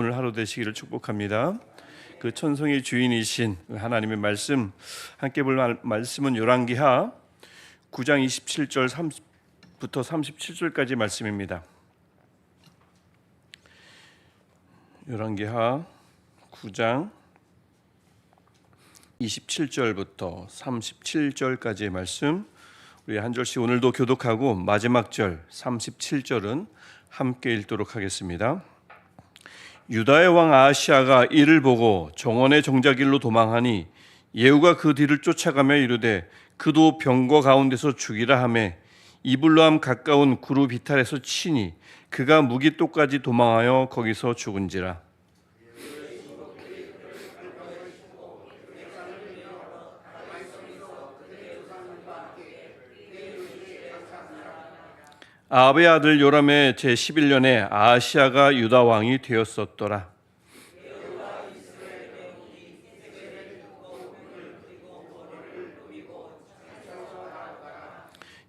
오늘 하루 되시기를 축복합니다. 그 천성의 주인이신 하나님의 말씀, 함께 볼 말씀은 열왕기하 9장 27절부터 37절까지 말씀입니다. 열왕기하 9장 27절부터 37절까지의 말씀, 우리 한 절씩 오늘도 교독하고 마지막 절 37절은 함께 읽도록 하겠습니다. 유다의 왕 아하시아가 이를 보고 정원의 종자길로 도망하니 예후가 그 뒤를 쫓아가며 이르되 그도 병거 가운데서 죽이라 하매 이블로암 가까운 구루 비탈에서 치니 그가 무기토까지 도망하여 거기서 죽은지라. 아합의 아들 요람의 제11년에 아하시아가 유다 왕이 되었었더라.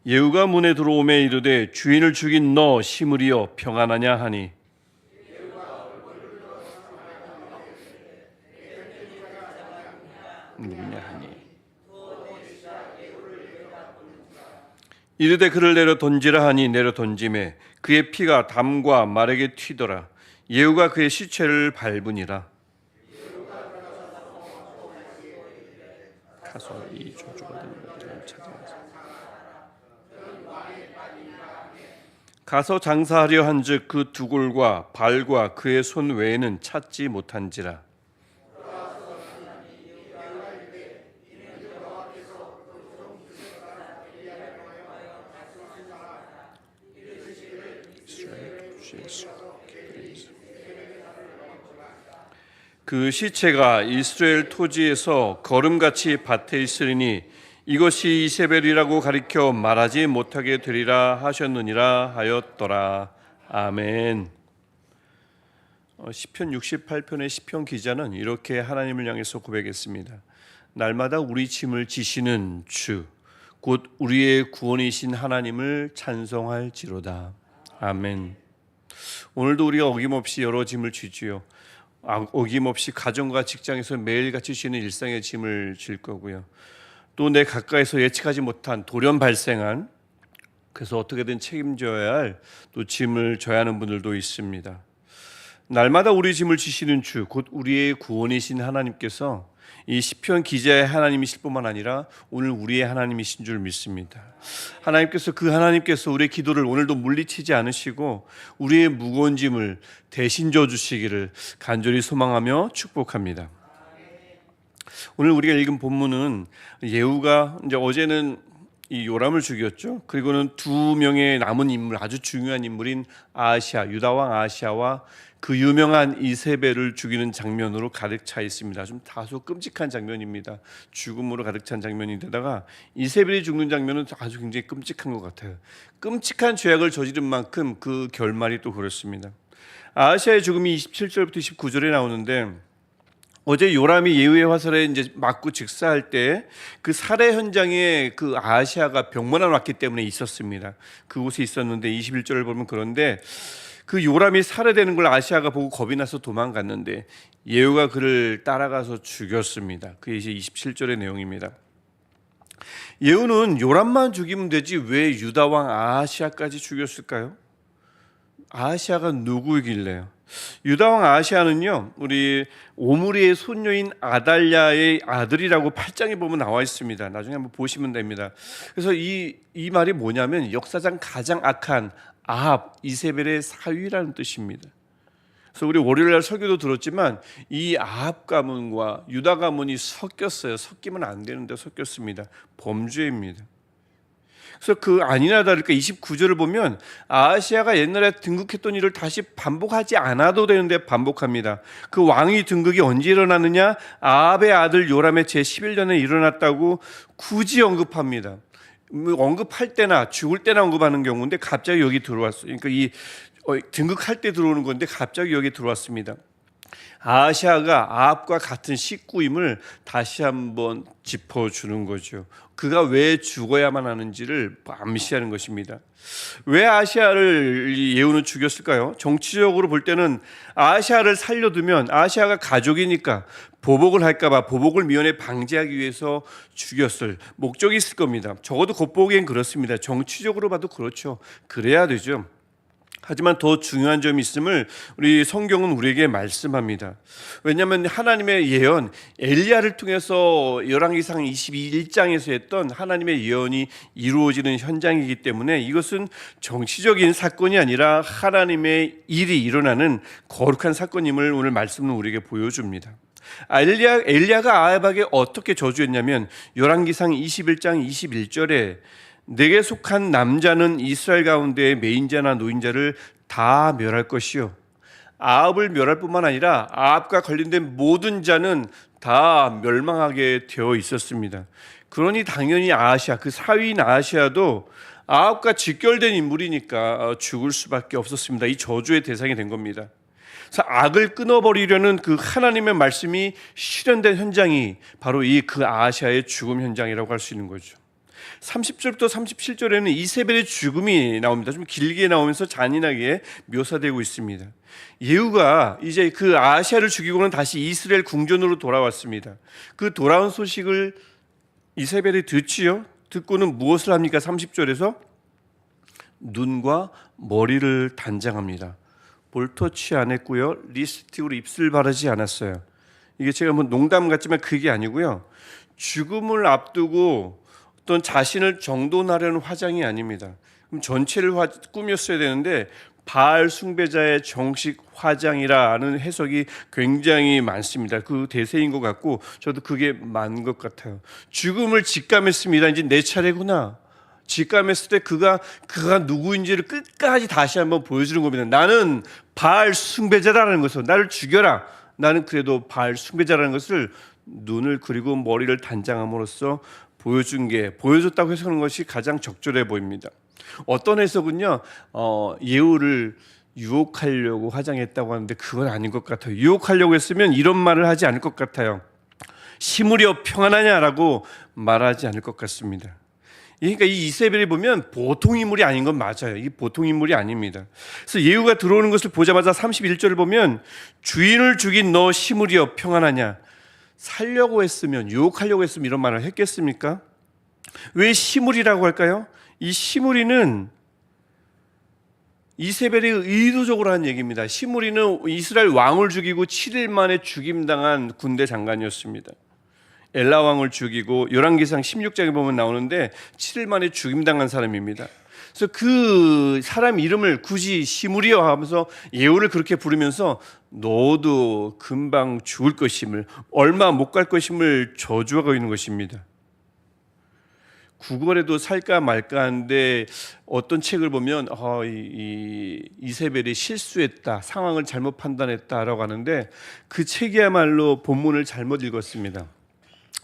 예후가 문에 들어오매 이르되 주인을 죽인 너 시므리여 평안하냐 하니 누구냐 하니 이르되 그를 내려 던지라 하니 내려 던짐에 그의 피가 담과 말에게 튀더라. 예후가 그의 시체를 밟으니라. 가서 이 조주가 된 찾아가서 가서 장사하려 한즉 그 두골과 발과 그의 손 외에는 찾지 못한지라. 그 시체가 이스라엘 토지에서 거름같이 밭에 있으리니 이것이 이세벨이라고 가리켜 말하지 못하게 되리라 하셨느니라 하였더라. 아멘. 시편 68편의 시편 기자는 이렇게 하나님을 향해서 고백했습니다. 날마다 우리 짐을 지시는 주, 곧 우리의 구원이신 하나님을 찬송할지로다. 아멘. 오늘도 우리가 어김없이 여러 짐을 지지요. 어김없이 가정과 직장에서 매일같이 쉬는 일상의 짐을 질 거고요. 또 내 가까이서 예측하지 못한 돌연 발생한, 그래서 어떻게든 책임져야 할 또 짐을 져야 하는 분들도 있습니다. 날마다 우리 짐을 지시는 주, 곧 우리의 구원이신 하나님께서 이 시편 기자의 하나님이실 뿐만 아니라 오늘 우리의 하나님이신 줄 믿습니다. 하나님께서 우리의 기도를 오늘도 물리치지 않으시고 우리의 무거운 짐을 대신 져주시기를 간절히 소망하며 축복합니다. 오늘 우리가 읽은 본문은 예후가 이제 어제는 이 요람을 죽였죠. 그리고는 두 명의 남은 인물, 아주 중요한 인물인 아하시아, 유다 왕 아하시아와 그 유명한 이세벨을 죽이는 장면으로 가득 차 있습니다. 좀 다소 끔찍한 장면입니다. 죽음으로 가득 찬 장면인데다가 이세벨이 죽는 장면은 아주 굉장히 끔찍한 것 같아요. 끔찍한 죄악을 저지른 만큼 그 결말이 또 그렇습니다. 아하시아의 죽음이 27절부터 29절에 나오는데 어제 요람이 예후의 화살에 이제 맞고 직사할 때 그 살해 현장에 그 아하시아가 병문안 왔기 때문에 있었습니다. 그곳에 있었는데 21절을 보면 그런데 그 요람이 살해되는 걸 아하시아가 보고 겁이 나서 도망갔는데 예후가 그를 따라가서 죽였습니다. 그게 이제 27절의 내용입니다. 예후는 요람만 죽이면 되지 왜 유다 왕 아하시아까지 죽였을까요? 아하시아가 누구이길래요? 유다 왕 아하시아는요, 우리 오므리의 손녀인 아달랴의 아들이라고 8장에 보면 나와 있습니다. 나중에 한번 보시면 됩니다. 그래서 이 말이 뭐냐면 역사상 가장 악한 아합, 이세벨의 사위라는 뜻입니다. 그래서 우리 월요일날 설교도 들었지만 이 아합 가문과 유다 가문이 섞였어요. 섞이면 안 되는데 섞였습니다. 범죄입니다. 그래서 그 아니나 다를까 29절을 보면 아하시아가 옛날에 등극했던 일을 다시 반복하지 않아도 되는데 반복합니다. 그 왕위 등극이 언제 일어났느냐? 아합의 아들 요람의 제11년에 일어났다고 굳이 언급합니다. 언급할 때나 죽을 때나 언급하는 경우인데 갑자기 여기 들어왔어요. 그러니까 이 등극할 때 들어오는 건데 갑자기 여기 들어왔습니다. 아하시아가 아합과 같은 식구임을 다시 한번 짚어주는 거죠. 그가 왜 죽어야만 하는지를 암시하는 것입니다. 왜 아하시아를 예후는 죽였을까요? 정치적으로 볼 때는 아하시아를 살려두면 아하시아가 가족이니까 보복을 할까봐, 보복을 미연에 방지하기 위해서 죽였을 목적이 있을 겁니다. 적어도 겉보기엔 그렇습니다. 정치적으로 봐도 그렇죠. 그래야 되죠. 하지만 더 중요한 점이 있음을 우리 성경은 우리에게 말씀합니다. 왜냐하면 하나님의 예언, 엘리야를 통해서 열왕기상 21장에서 했던 하나님의 예언이 이루어지는 현장이기 때문에 이것은 정치적인 사건이 아니라 하나님의 일이 일어나는 거룩한 사건임을 오늘 말씀은 우리에게 보여줍니다. 엘리야가 아합에게 어떻게 저주했냐면 열왕기상 21장 21절에 내게 속한 남자는 이스라엘 가운데 매인자나 노인자를 다 멸할 것이요, 아합을 멸할 뿐만 아니라 아합과 관련된 모든 자는 다 멸망하게 되어 있었습니다. 그러니 당연히 아하시아, 그 사위인 아하시아도 아합과 직결된 인물이니까 죽을 수밖에 없었습니다. 이 저주의 대상이 된 겁니다. 그래서 악을 끊어버리려는 그 하나님의 말씀이 실현된 현장이 바로 이 그 아하시아의 죽음 현장이라고 할 수 있는 거죠. 30절부터 37절에는 이세벨의 죽음이 나옵니다. 좀 길게 나오면서 잔인하게 묘사되고 있습니다. 예후가 이제 그 아하시아를 죽이고는 다시 이스라엘 궁전으로 돌아왔습니다. 그 돌아온 소식을 이세벨이 듣지요. 듣고는 무엇을 합니까? 30절에서 눈과 머리를 단장합니다. 볼터치 안 했고요. 립스틱으로 입술 바르지 않았어요. 이게 제가 뭐 농담 같지만 그게 아니고요. 죽음을 앞두고 어떤 자신을 정돈하려는 화장이 아닙니다. 그럼 전체를 꾸몄어야 되는데 바알 숭배자의 정식 화장이라는 해석이 굉장히 많습니다. 그 대세인 것 같고 저도 그게 맞는 것 같아요. 죽음을 직감했습니다. 이제 내 차례구나. 직감했을 때 그가 누구인지를 끝까지 다시 한번 보여주는 겁니다. 나는 바알 숭배자라는 것을, 나를 죽여라. 나는 그래도 바알 숭배자라는 것을 눈을 그리고 머리를 단장함으로써 보여줬다고 해석하는 것이 가장 적절해 보입니다. 어떤 해석은요, 예후를 유혹하려고 화장했다고 하는데 그건 아닌 것 같아요. 유혹하려고 했으면 이런 말을 하지 않을 것 같아요. 시무려 평안하냐라고 말하지 않을 것 같습니다. 그러니까 이 이세벨이 보면 보통 인물이 아닌 건 맞아요. 이게 보통 인물이 아닙니다. 그래서 예후가 들어오는 것을 보자마자 31절을 보면 주인을 죽인 너 시무려 평안하냐, 살려고 했으면, 유혹하려고 했으면 이런 말을 했겠습니까? 왜 시무리라고 할까요? 이 시무리는 이세벨이 의도적으로 한 얘기입니다. 시무리는 이스라엘 왕을 죽이고 7일 만에 죽임당한 군대 장관이었습니다. 엘라 왕을 죽이고 열왕기상 16장에 보면 나오는데 7일 만에 죽임당한 사람입니다. 그래서 그 사람 이름을 굳이 시무리여 하면서 예후를 그렇게 부르면서 너도 금방 죽을 것임을, 얼마 못 갈 것임을 저주하고 있는 것입니다. 구걸에도 살까 말까 하는데 어떤 책을 보면 이세벨이 실수했다, 상황을 잘못 판단했다라고 하는데 그 책이야말로 본문을 잘못 읽었습니다.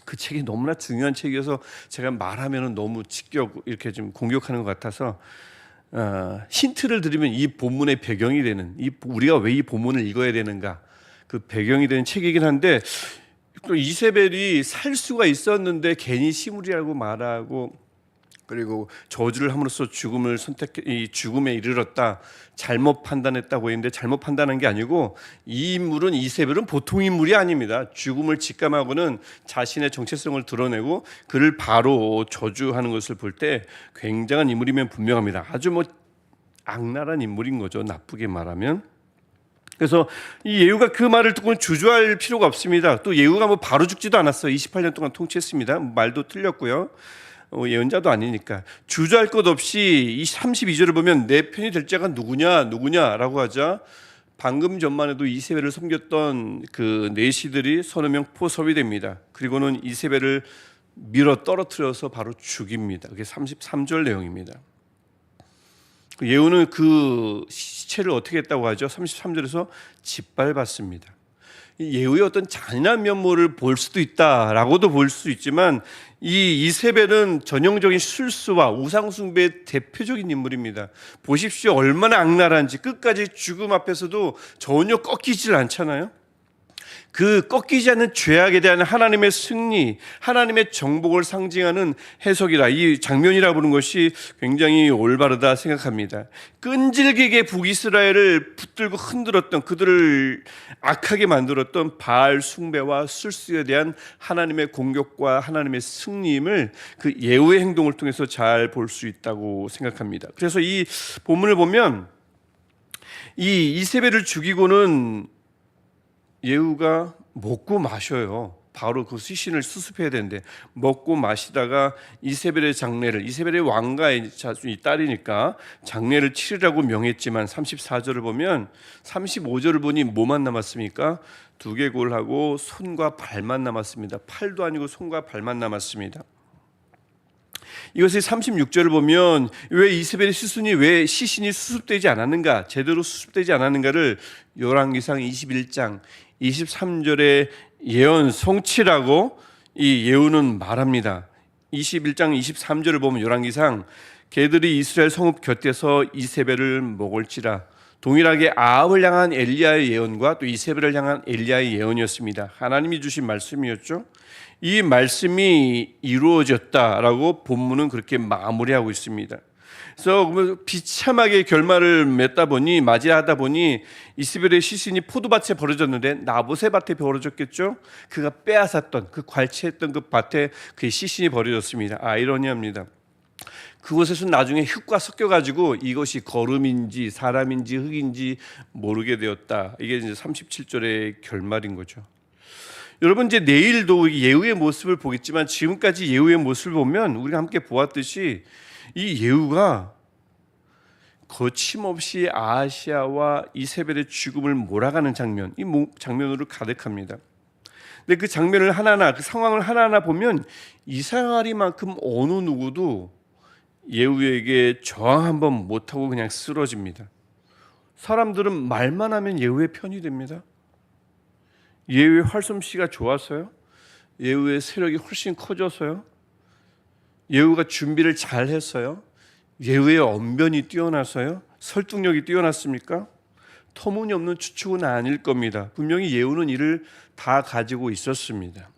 그 책이 너무나 중요한 책이어서 제가 말하면 너무 이렇게 좀 공격하는 것 같아서 힌트를 드리면 이 본문의 배경이 되는, 우리가 왜 이 본문을 읽어야 되는가, 그 배경이 되는 책이긴 한데 또 이세벨이 살 수가 있었는데 괜히 시무리라고 말하고 그리고 저주를 함으로써 죽음에 이르렀다, 잘못 판단했다고 했는데 잘못 판단한 게 아니고 이 인물은, 이세벨은 보통 인물이 아닙니다. 죽음을 직감하고는 자신의 정체성을 드러내고 그를 바로 저주하는 것을 볼 때 굉장한 인물이면 분명합니다. 아주 악랄한 인물인 거죠, 나쁘게 말하면. 그래서 이 예후가 그 말을 듣고는 주저할 필요가 없습니다. 또 예후가 바로 죽지도 않았어요. 28년 동안 통치했습니다. 말도 틀렸고요. 예언자도 아니니까 주저할 것 없이 이 32절을 보면 내 편이 될 자가 누구냐라고 하자 방금 전만 해도 이세벨을 섬겼던 그 내시들이 서너 명 포섭이 됩니다. 그리고는 이세벨을 밀어 떨어뜨려서 바로 죽입니다. 그게 33절 내용입니다. 예후는 그 시체를 어떻게 했다고 하죠? 33절에서 짓밟았습니다. 예후의 어떤 잔인한 면모를 볼 수도 있다라고도 볼 수 있지만 이 이세벨은 전형적인 술수와 우상숭배의 대표적인 인물입니다. 보십시오, 얼마나 악랄한지. 끝까지 죽음 앞에서도 전혀 꺾이질 않잖아요. 그 꺾이지 않는 죄악에 대한 하나님의 승리, 하나님의 정복을 상징하는 해석이라, 이 장면이라 부르는 것이 굉장히 올바르다 생각합니다. 끈질기게 북이스라엘을 붙들고 흔들었던, 그들을 악하게 만들었던 바알 숭배와 술수에 대한 하나님의 공격과 하나님의 승리임을 그 예후의 행동을 통해서 잘 볼 수 있다고 생각합니다. 그래서 이 본문을 보면 이 이세벨을 죽이고는 예후가 먹고 마셔요. 바로 그 시신을 수습해야 되는데 먹고 마시다가 이세벨의 장례를, 이세벨의 왕가의 딸이니까 장례를 치르라고 명했지만 34절을 보면, 35절을 보니 뭐만 남았습니까? 두개골하고 손과 발만 남았습니다. 팔도 아니고 손과 발만 남았습니다. 이것의 36절을 보면 왜 이세벨의 시신이 수습되지 않았는가, 제대로 수습되지 않았는가를 열왕기상 21장 23절의 예언 성취라고 이 예후는 말합니다. 21장 23절을 보면 열왕기상, 개들이 이스라엘 성읍 곁에서 이세벨을 먹을지라, 동일하게 아합을 향한 엘리야의 예언과 또 이세벨을 향한 엘리야의 예언이었습니다. 하나님이 주신 말씀이었죠. 이 말씀이 이루어졌다라고 본문은 그렇게 마무리하고 있습니다. 그래서 비참하게 결말을 맞이하다 보니 이세벨의 시신이 포도밭에 버려졌는데 나봇의 밭에 버려졌겠죠. 그가 빼앗았던, 그 관치했던 그 밭에 그의 시신이 버려졌습니다. 아이러니합니다. 그곳에서 나중에 흙과 섞여가지고 이것이 거름인지 사람인지 흙인지 모르게 되었다. 이게 이제 37절의 결말인 거죠. 여러분, 이제 내일도 예후의 모습을 보겠지만 지금까지 예후의 모습을 보면 우리가 함께 보았듯이 이 예후가 거침없이 아하시아와 이세벨의 죽음을 몰아가는 장면, 이 장면으로 가득합니다. 근데 그 장면을 하나하나, 그 상황을 하나하나 보면 이스라엘이만큼 어느 누구도 예후에게 저항 한번 못하고 그냥 쓰러집니다. 사람들은 말만 하면 예후의 편이 됩니다. 예후의 활솜씨가 좋아서요? 예후의 세력이 훨씬 커져서요? 예후가 준비를 잘 했어요? 예후의 언변이 뛰어나서요? 설득력이 뛰어났습니까? 터무니없는 추측은 아닐 겁니다. 분명히 예후는 이를 다 가지고 있었습니다.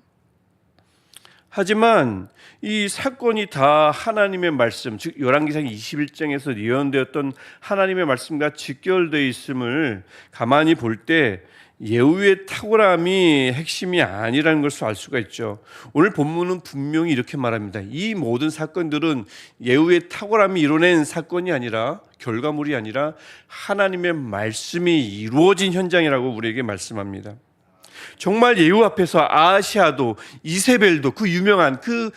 하지만 이 사건이 다 하나님의 말씀, 즉 열왕기상 21장에서 예언되었던 하나님의 말씀과 직결되어 있음을 가만히 볼 때 예후의 탁월함이 핵심이 아니라는 것을 알 수가 있죠. 오늘 본문은 분명히 이렇게 말합니다. 이 모든 사건들은 예후의 탁월함이 이뤄낸 사건이 아니라, 결과물이 아니라 하나님의 말씀이 이루어진 현장이라고 우리에게 말씀합니다. 정말 예후 앞에서 아하시아도, 이세벨도, 그 유명한 그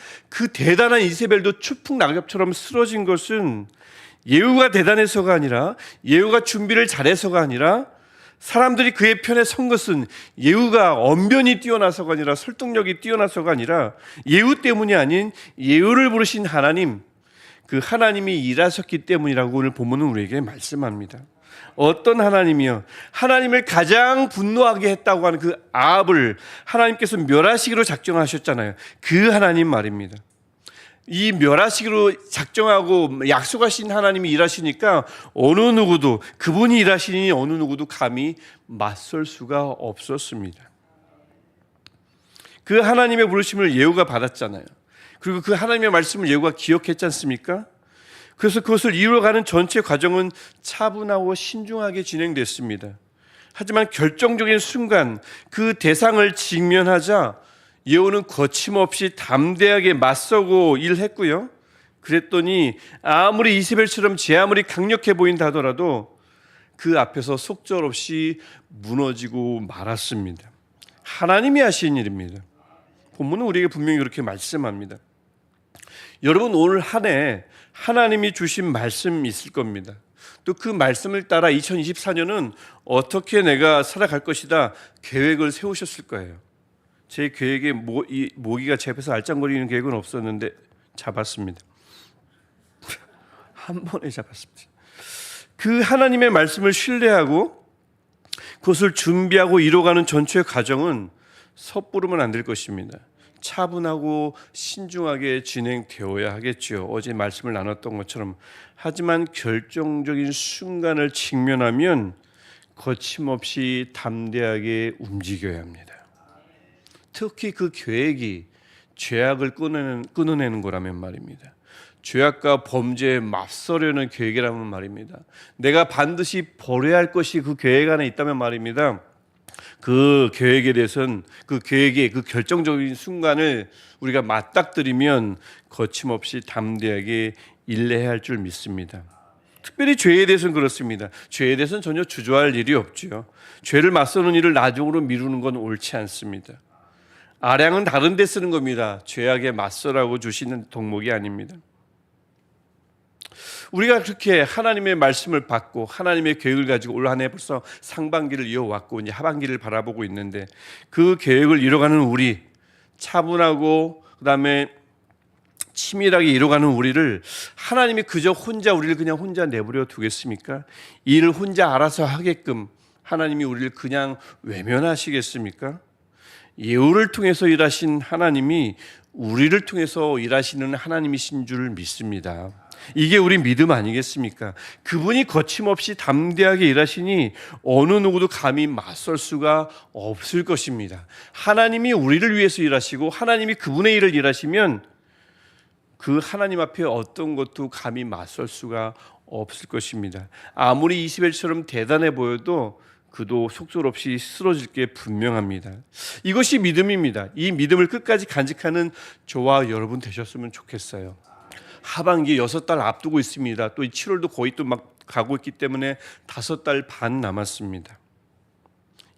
대단한 이세벨도 추풍 낙엽처럼 쓰러진 것은 예후가 대단해서가 아니라, 예후가 준비를 잘해서가 아니라, 사람들이 그의 편에 선 것은 예후가 언변이 뛰어나서가 아니라, 설득력이 뛰어나서가 아니라, 예후 때문이 아닌 예후를 부르신 하나님, 그 하나님이 일하셨기 때문이라고 오늘 본문은 우리에게 말씀합니다. 어떤 하나님이요? 하나님을 가장 분노하게 했다고 하는 그 아합을 하나님께서 멸하시기로 작정하셨잖아요. 그 하나님 말입니다. 이 멸하시기로 작정하고 약속하신 하나님이 일하시니까 어느 누구도, 그분이 일하시니 어느 누구도 감히 맞설 수가 없었습니다. 그 하나님의 부르심을 예후가 받았잖아요. 그리고 그 하나님의 말씀을 예후가 기억했지 않습니까? 그래서 그것을 이루어가는 전체 과정은 차분하고 신중하게 진행됐습니다. 하지만 결정적인 순간 그 대상을 직면하자 예후는 거침없이 담대하게 맞서고 일했고요. 그랬더니 아무리 이세벨처럼 제 아무리 강력해 보인다 하더라도 그 앞에서 속절없이 무너지고 말았습니다. 하나님이 하신 일입니다. 본문은 우리에게 분명히 그렇게 말씀합니다. 여러분, 오늘 한 해 하나님이 주신 말씀 있을 겁니다. 또 그 말씀을 따라 2024년은 어떻게 내가 살아갈 것이다 계획을 세우셨을 거예요. 제 계획에 모기가 제 앞에서 알짱거리는 계획은 없었는데 잡았습니다. 한 번에 잡았습니다. 그 하나님의 말씀을 신뢰하고 그것을 준비하고 이뤄가는 전체 과정은 섣부르면 안 될 것입니다. 차분하고 신중하게 진행되어야 하겠죠. 어제 말씀을 나눴던 것처럼. 하지만 결정적인 순간을 직면하면 거침없이 담대하게 움직여야 합니다. 특히 그 계획이 죄악을 끊어내는 거라면 말입니다. 죄악과 범죄에 맞서려는 계획이라면 말입니다. 내가 반드시 버려야 할 것이 그 계획 안에 있다면 말입니다. 그 계획에 대해서는 그 계획의 그 결정적인 순간을 우리가 맞닥뜨리면 거침없이 담대하게 인내해야 할 줄 믿습니다. 특별히 죄에 대해서는 그렇습니다. 죄에 대해서는 전혀 주저할 일이 없죠. 죄를 맞서는 일을 나중으로 미루는 건 옳지 않습니다. 아량은 다른 데 쓰는 겁니다. 죄악에 맞서라고 주시는 덕목이 아닙니다. 우리가 그렇게 하나님의 말씀을 받고 하나님의 계획을 가지고 올 한 해 벌써 상반기를 이어왔고 이제 하반기를 바라보고 있는데 그 계획을 이뤄가는 우리, 차분하고 그다음에 치밀하게 이뤄가는 우리를 하나님이 그저 혼자 우리를 그냥 혼자 내버려 두겠습니까? 이 일을 혼자 알아서 하게끔 하나님이 우리를 그냥 외면하시겠습니까? 예후를 통해서 일하신 하나님이 우리를 통해서 일하시는 하나님이신 줄 믿습니다. 이게 우리 믿음 아니겠습니까? 그분이 거침없이 담대하게 일하시니 어느 누구도 감히 맞설 수가 없을 것입니다. 하나님이 우리를 위해서 일하시고 하나님이 그분의 일을 일하시면 그 하나님 앞에 어떤 것도 감히 맞설 수가 없을 것입니다. 아무리 이스라엘처럼 대단해 보여도 그도 속절없이 쓰러질 게 분명합니다. 이것이 믿음입니다. 이 믿음을 끝까지 간직하는 저와 여러분 되셨으면 좋겠어요. 하반기 6달 앞두고 있습니다. 또 7월도 거의 또 막 가고 있기 때문에 5달 반 남았습니다.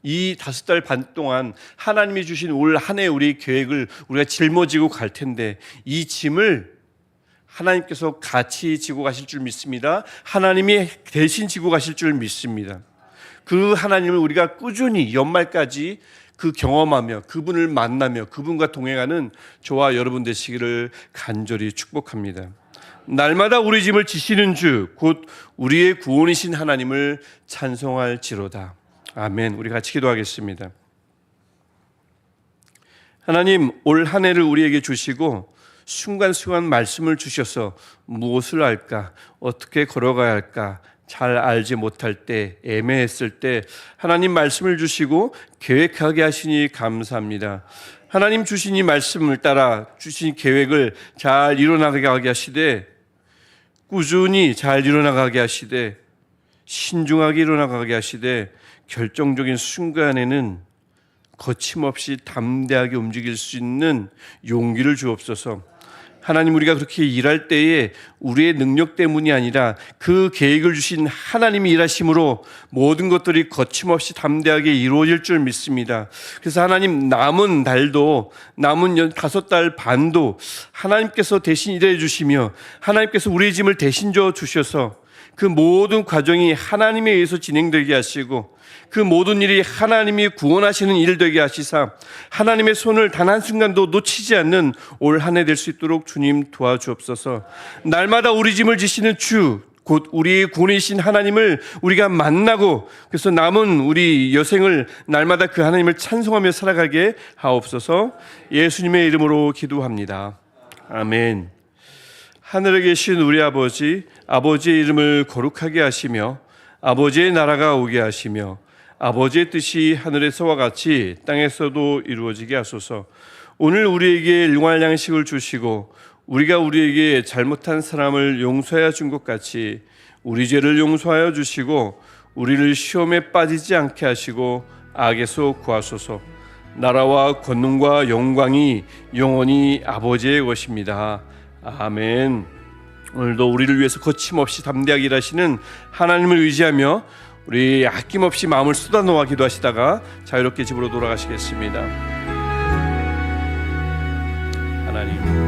이 5달 반 동안 하나님이 주신 올 한 해 우리 계획을 우리가 짊어지고 갈 텐데 이 짐을 하나님께서 같이 지고 가실 줄 믿습니다. 하나님이 대신 지고 가실 줄 믿습니다. 그 하나님을 우리가 꾸준히 연말까지 그 경험하며 그분을 만나며 그분과 동행하는 저와 여러분 되시기를 간절히 축복합니다. 날마다 우리 짐을 지시는 주 곧 우리의 구원이신 하나님을 찬송할지로다. 아멘. 우리 같이 기도하겠습니다. 하나님, 올 한 해를 우리에게 주시고 순간순간 말씀을 주셔서 무엇을 할까, 어떻게 걸어가야 할까 잘 알지 못할 때, 애매했을 때 하나님 말씀을 주시고 계획하게 하시니 감사합니다. 하나님 주신 이 말씀을 따라 주신 계획을 잘 이뤄나가게 하시되 꾸준히 잘 이뤄나가게 하시되 신중하게 이뤄나가게 하시되 결정적인 순간에는 거침없이 담대하게 움직일 수 있는 용기를 주옵소서. 하나님, 우리가 그렇게 일할 때에 우리의 능력 때문이 아니라 그 계획을 주신 하나님이 일하심으로 모든 것들이 거침없이 담대하게 이루어질 줄 믿습니다. 그래서 하나님, 남은 달도 남은 5달 반도 하나님께서 대신 일해 주시며 하나님께서 우리의 짐을 대신 져 주셔서 그 모든 과정이 하나님에 의해서 진행되게 하시고 그 모든 일이 하나님이 구원하시는 일 되게 하시사 하나님의 손을 단 한순간도 놓치지 않는 올 한 해 될 수 있도록 주님 도와주옵소서. 날마다 우리 짐을 지시는 주 곧 우리의 구원이신 하나님을 우리가 만나고 그래서 남은 우리 여생을 날마다 그 하나님을 찬송하며 살아가게 하옵소서. 예수님의 이름으로 기도합니다. 아멘. 하늘에 계신 우리 아버지, 아버지의 이름을 거룩하게 하시며 아버지의 나라가 오게 하시며 아버지의 뜻이 하늘에서와 같이 땅에서도 이루어지게 하소서. 오늘 우리에게 일용할 양식을 주시고 우리가 우리에게 잘못한 사람을 용서하여 준 것 같이 우리 죄를 용서하여 주시고 우리를 시험에 빠지지 않게 하시고 악에서 구하소서. 나라와 권능과 영광이 영원히 아버지의 것입니다. 아멘. 오늘도 우리를 위해서 거침없이 담대하게 일하시는 하나님을 의지하며 우리 아낌없이 마음을 쏟아놓아 기도하시다가 자유롭게 집으로 돌아가시겠습니다. 하나님,